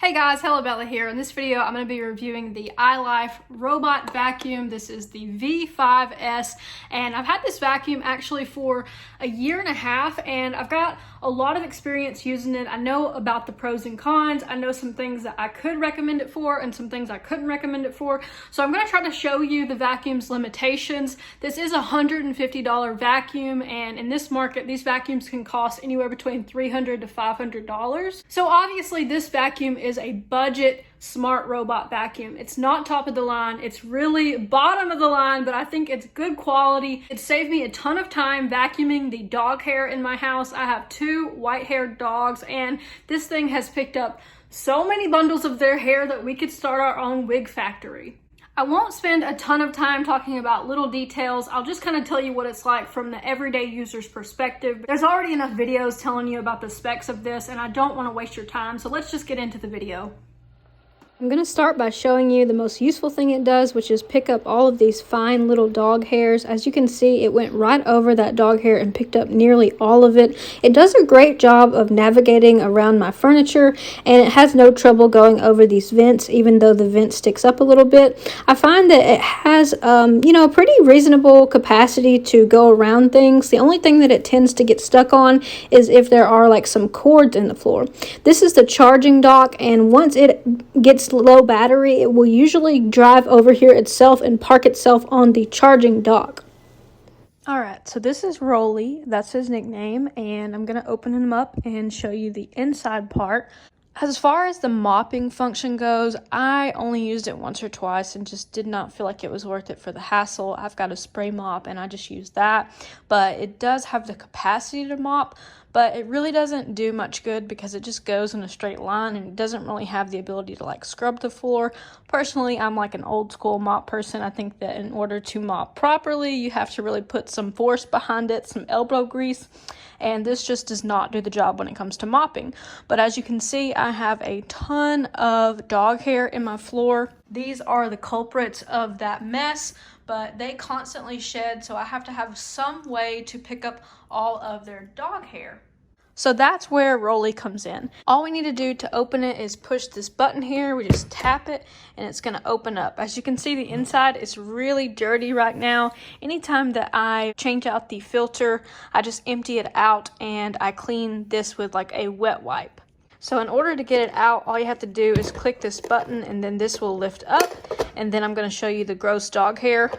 Hey guys, Hello Bella here. In this video, I'm going to be reviewing the ILIFE robot vacuum. This is the V5S, and I've had this vacuum actually for a year and a half, and I've got a lot of experience using it. I know about the pros and cons. I know some things that I could recommend it for and some things I couldn't recommend it for. So I'm going to try to show you the vacuum's limitations. This is a $150 vacuum, and in this market, these vacuums can cost anywhere between $300 to $500. So obviously this vacuum is a budget smart robot vacuum. It's not top of the line, it's really bottom of the line, but I think it's good quality. It saved me a ton of time vacuuming the dog hair in my house. I have two white-haired dogs, and this thing has picked up so many bundles of their hair that we could start our own wig factory. I won't spend a ton of time talking about little details. I'll just kind of tell you what it's like from the everyday user's perspective. There's already enough videos telling you about the specs of this, and I don't want to waste your time, so let's just get into the video. I'm going to start by showing you the most useful thing it does, which is pick up all of these fine little dog hairs. As you can see, it went right over that dog hair and picked up nearly all of it. It does a great job of navigating around my furniture, and it has no trouble going over these vents, even though the vent sticks up a little bit. I find that it has, pretty reasonable capacity to go around things. The only thing that it tends to get stuck on is if there are like some cords in the floor. This is the charging dock, and once it gets low battery, it will usually drive over here itself and park itself on the charging dock. Alright, so this is Rolly, that's his nickname, and I'm going to open him up and show you the inside part. As far as the mopping function goes, I only used it once or twice and just did not feel like it was worth it for the hassle. I've got a spray mop and I just use that, but it does have the capacity to mop, but it really doesn't do much good because it just goes in a straight line and it doesn't really have the ability to like scrub the floor. Personally, I'm like an old school mop person. I think that in order to mop properly, you have to really put some force behind it, some elbow grease, and this just does not do the job when it comes to mopping. But as you can see, I have a ton of dog hair in my floor. These are the culprits of that mess, but they constantly shed, so I have to have some way to pick up all of their dog hair. So that's where Rolly comes in. All we need to do to open it is push this button here. We just tap it and it's going to open up. As you can see, the inside is really dirty right now. Anytime that I change out the filter, I just empty it out and I clean this with like a wet wipe. So in order to get it out, all you have to do is click this button and then this will lift up, and then I'm going to show you the gross dog hair.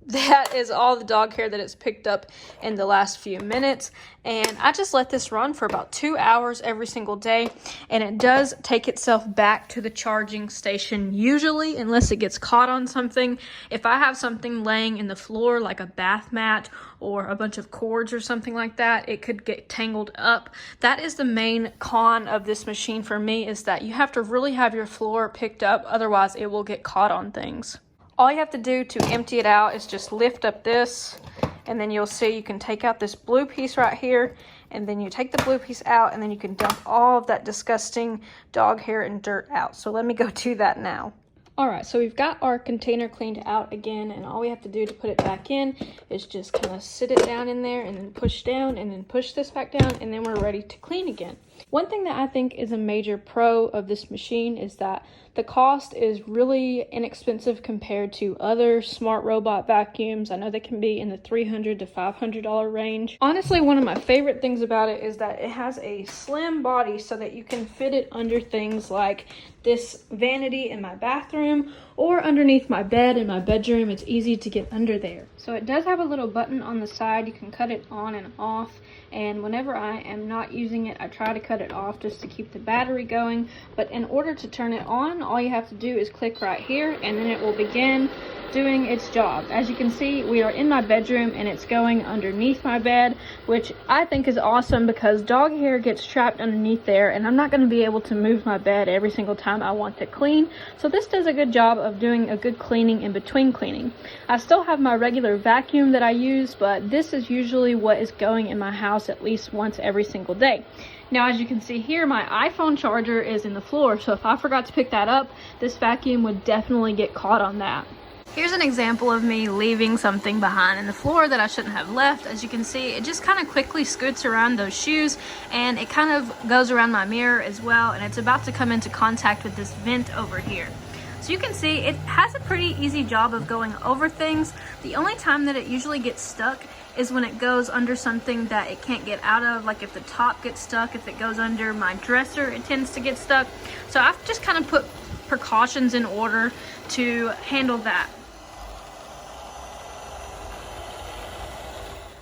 That is all the dog hair that it's picked up in the last few minutes, and I just let this run for about 2 hours every single day, and it does take itself back to the charging station usually, unless it gets caught on something. If I have something laying in the floor like a bath mat or a bunch of cords or something like that, it could get tangled up. That is the main con of this machine for me, is that you have to really have your floor picked up, otherwise it will get caught on things. All you have to do to empty it out is just lift up this, and then you'll see you can take out this blue piece right here, and then you take the blue piece out, and then you can dump all of that disgusting dog hair and dirt out. So let me go do that now. Alright, so we've got our container cleaned out again, and all we have to do to put it back in is just kind of sit it down in there and then push down and then push this back down, and then we're ready to clean again. One thing that I think is a major pro of this machine is that the cost is really inexpensive compared to other smart robot vacuums. I know they can be in the $300 to $500 range. Honestly, one of my favorite things about it is that it has a slim body so that you can fit it under things like this vanity in my bathroom or underneath my bed in my bedroom. It's easy to get under there. So it does have a little button on the side. You can cut it on and off, and whenever I am not using it, I try to cut it off just to keep the battery going. But in order to turn it on, all you have to do is click right here, and then it will begin doing its job. As you can see, we are in my bedroom and it's going underneath my bed, which I think is awesome because dog hair gets trapped underneath there, and I'm not going to be able to move my bed every single time I want to clean. So this does a good job of doing a good cleaning in between cleaning. I still have my regular vacuum that I use, but this is usually what is going in my house at least once every single day. Now, as you can see here, my iPhone charger is in the floor, so if I forgot to pick that up, this vacuum would definitely get caught on that. Here's an example of me leaving something behind in the floor that I shouldn't have left. As you can see, it just kind of quickly scoots around those shoes, and it kind of goes around my mirror as well, and it's about to come into contact with this vent over here. So you can see it has a pretty easy job of going over things. The only time that it usually gets stuck is when it goes under something that it can't get out of, like if the top gets stuck, if it goes under my dresser, it tends to get stuck. So I've just kind of put precautions in order to handle that.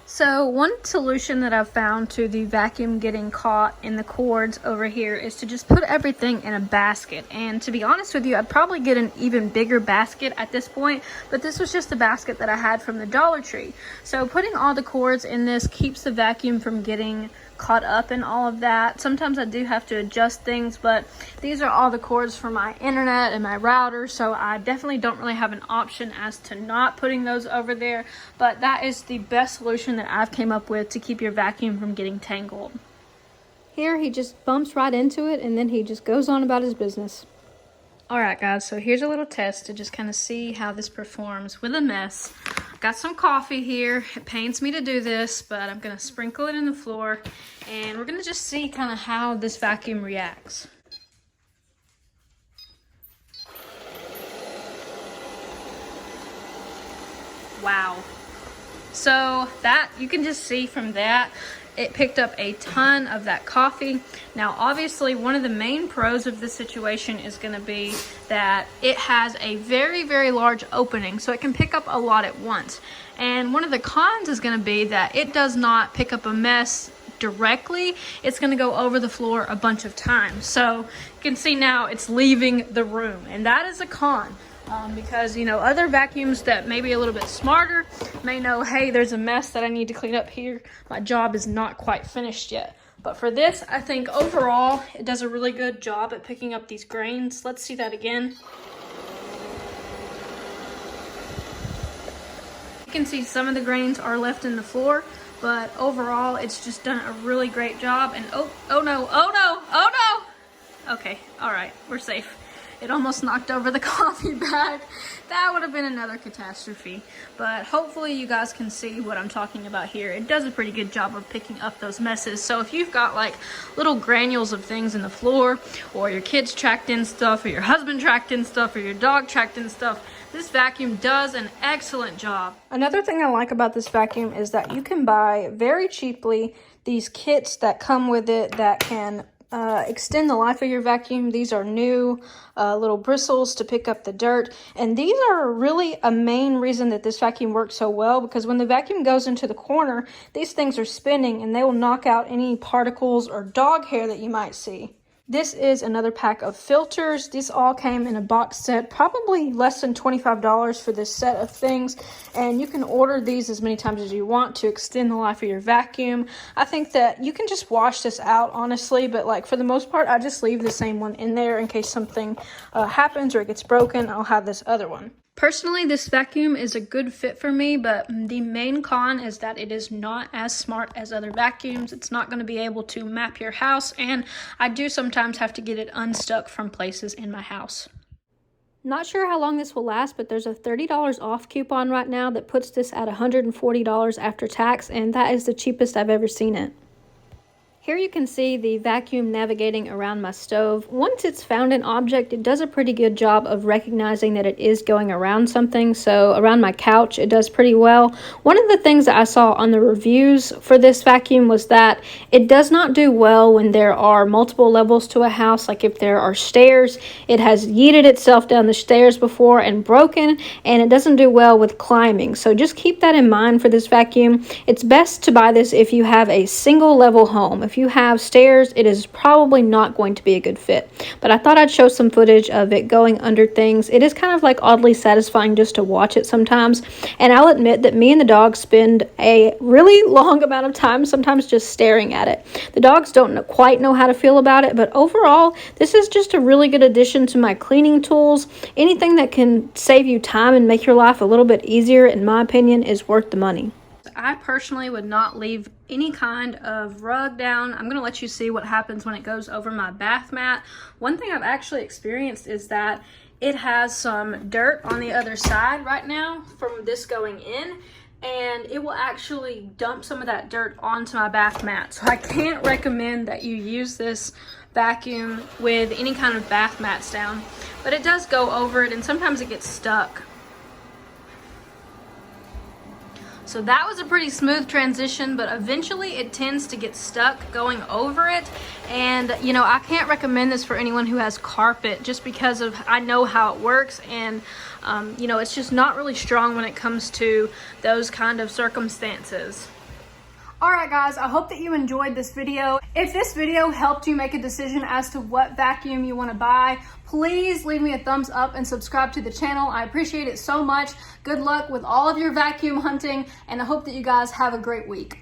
So one solution that I've found to the vacuum getting caught in the cords over here is to just put everything in a basket. And to be honest with you, I'd probably get an even bigger basket at this point, but this was just a basket that I had from the Dollar Tree. So putting all the cords in this keeps the vacuum from getting caught up in all of that. Sometimes I do have to adjust things, but these are all the cords for my internet and my router, so I definitely don't really have an option as to not putting those over there. But that is the best solution that I've came up with to keep your vacuum from getting tangled. Here he just bumps right into it, and then he just goes on about his business. Alright guys, so here's a little test to just kind of see how this performs with a mess. Got some coffee here. It pains me to do this, but I'm going to sprinkle it in the floor, and we're going to just see kind of how this vacuum reacts. Wow. So that, you can just see from that, it picked up a ton of that coffee. Now, obviously, one of the main pros of this situation is going to be that it has a very, very large opening, so it can pick up a lot at once. And one of the cons is going to be that it does not pick up a mess directly. It's going to go over the floor a bunch of times. So you can see now it's leaving the room, and that is a con. Because, you know, other vacuums that may be a little bit smarter may know, hey, there's a mess that I need to clean up here. My job is not quite finished yet. But for this, I think overall, it does a really good job at picking up these grains. Let's see that again. You can see some of the grains are left in the floor, but overall, it's just done a really great job. And oh no. Okay, all right, we're safe. It almost knocked over the coffee bag. That would have been another catastrophe. But hopefully you guys can see what I'm talking about here. It does a pretty good job of picking up those messes. So if you've got like little granules of things in the floor, or your kids tracked in stuff, or your husband tracked in stuff, or your dog tracked in stuff, this vacuum does an excellent job. Another thing I like about this vacuum is that you can buy very cheaply these kits that come with it that can extend the life of your vacuum. These are new little bristles to pick up the dirt, and these are really a main reason that this vacuum works so well, because when the vacuum goes into the corner, these things are spinning and they will knock out any particles or dog hair that you might see. This is another pack of filters. These all came in a box set, probably less than $25 for this set of things. And you can order these as many times as you want to extend the life of your vacuum. I think that you can just wash this out, honestly, but like for the most part, I just leave the same one in there in case something happens or it gets broken. I'll have this other one. Personally, this vacuum is a good fit for me, but the main con is that it is not as smart as other vacuums. It's not going to be able to map your house, and I do sometimes have to get it unstuck from places in my house. Not sure how long this will last, but there's a $30 off coupon right now that puts this at $140 after tax, and that is the cheapest I've ever seen it. Here you can see the vacuum navigating around my stove. Once it's found an object, it does a pretty good job of recognizing that it is going around something. So around my couch, it does pretty well. One of the things that I saw on the reviews for this vacuum was that it does not do well when there are multiple levels to a house. Like if there are stairs, it has yeeted itself down the stairs before and broken, and it doesn't do well with climbing. So just keep that in mind for this vacuum. It's best to buy this if you have a single level home. If you have stairs, it is probably not going to be a good fit. But I thought I'd show some footage of it going under things. It is kind of like oddly satisfying just to watch it sometimes. And I'll admit that me and the dog spend a really long amount of time sometimes just staring at it. The dogs don't quite know how to feel about it, but overall, this is just a really good addition to my cleaning tools. Anything that can save you time and make your life a little bit easier, in my opinion, is worth the money. I personally would not leave any kind of rug down. I'm going to let you see what happens when it goes over my bath mat. One thing I've actually experienced is that it has some dirt on the other side right now from this going in, and it will actually dump some of that dirt onto my bath mat. So I can't recommend that you use this vacuum with any kind of bath mats down, but it does go over it and sometimes it gets stuck. So that was a pretty smooth transition, but eventually it tends to get stuck going over it. And you know, I can't recommend this for anyone who has carpet, just because of I know how it works, and you know, it's just not really strong when it comes to those kind of circumstances. Alright guys, I hope that you enjoyed this video. If this video helped you make a decision as to what vacuum you want to buy, please leave me a thumbs up and subscribe to the channel. I appreciate it so much. Good luck with all of your vacuum hunting, and I hope that you guys have a great week.